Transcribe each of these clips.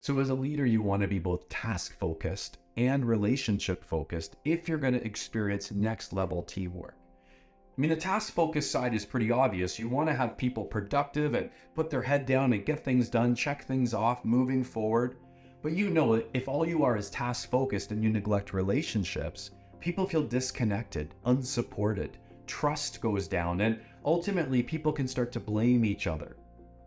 So as a leader, you want to be both task focused and relationship focused if you're going to experience next level teamwork. I mean, the task focused side is pretty obvious. You want to have people productive and put their head down and get things done, check things off, moving forward. But you know that if all you are is task focused and you neglect relationships, people feel disconnected, unsupported, trust goes down, and ultimately people can start to blame each other.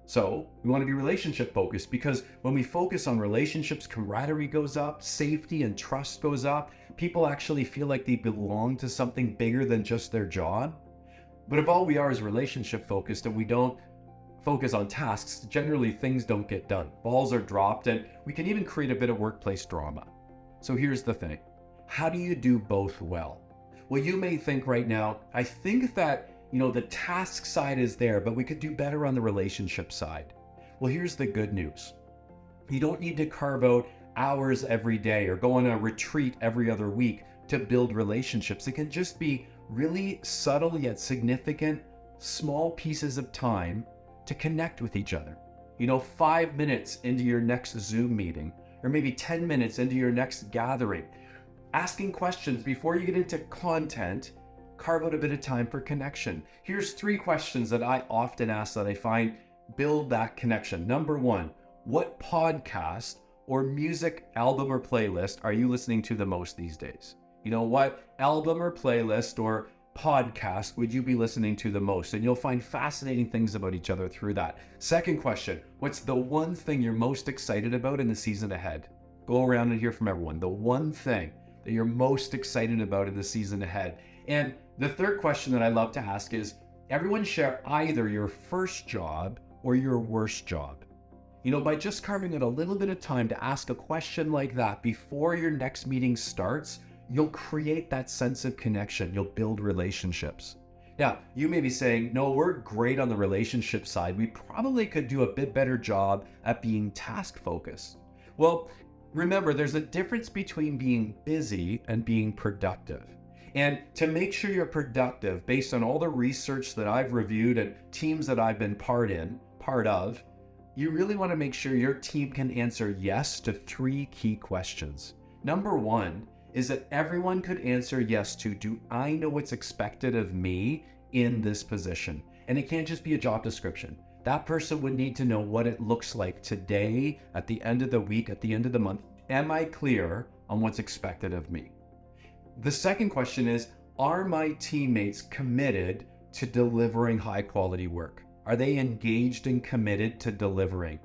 So we want to be relationship focused because when we focus on relationships, camaraderie goes up, safety and trust goes up. People actually feel like they belong to something bigger than just their job. But if all we are is relationship focused and we don't focus on tasks, generally things don't get done. Balls are dropped and we can even create a bit of workplace drama. So here's the thing. How do you do both well? Well, you may think right now, I think that the task side is there, but we could do better on the relationship side. Well, here's the good news. You don't need to carve out hours every day or go on a retreat every other week to build relationships. It can just be really subtle yet significant, small pieces of time to connect with each other. 5 minutes into your next Zoom meeting, or maybe 10 minutes into your next gathering, asking questions before you get into content. Carve out a bit of time for connection. Here's 3 questions that I often ask that I find build that connection. Number 1, what podcast or music album or playlist are you listening to the most these days? What album or playlist or podcast would you be listening to the most? And you'll find fascinating things about each other through that. Second question, what's the one thing you're most excited about in the season ahead? Go around and hear from everyone. The one thing that you're most excited about in the season ahead. And the third question that I love to ask is, everyone share either your first job or your worst job. By just carving out a little bit of time to ask a question like that before your next meeting starts, you'll create that sense of connection. You'll build relationships. Now, you may be saying, no, we're great on the relationship side. We probably could do a bit better job at being task focused. Well, remember, there's a difference between being busy and being productive. And to make sure you're productive, based on all the research that I've reviewed and teams that I've been part of, you really want to make sure your team can answer yes to 3 key questions. Number 1 is that everyone could answer yes to, do I know what's expected of me in this position? And it can't just be a job description. That person would need to know what it looks like today, at the end of the week, at the end of the month. Am I clear on what's expected of me? The second question is, are my teammates committed to delivering high quality work? Are they engaged and committed to delivering?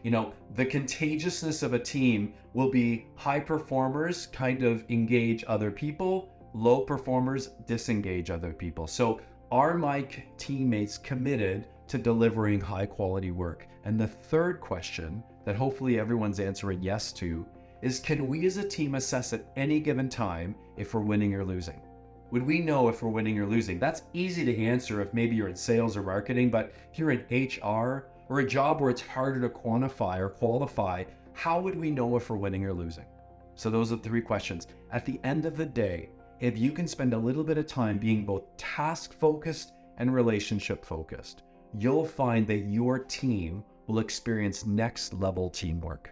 The contagiousness of a team will be high performers kind of engage other people, low performers disengage other people. So are my teammates committed to delivering high quality work? And the third question that hopefully everyone's answering yes to is, can we as a team assess at any given time if we're winning or losing? Would we know if we're winning or losing? That's easy to answer if maybe you're in sales or marketing, but if you're in HR or a job where it's harder to quantify or qualify, how would we know if we're winning or losing? So those are the 3 questions. At the end of the day, if you can spend a little bit of time being both task focused and relationship focused, you'll find that your team will experience next level teamwork.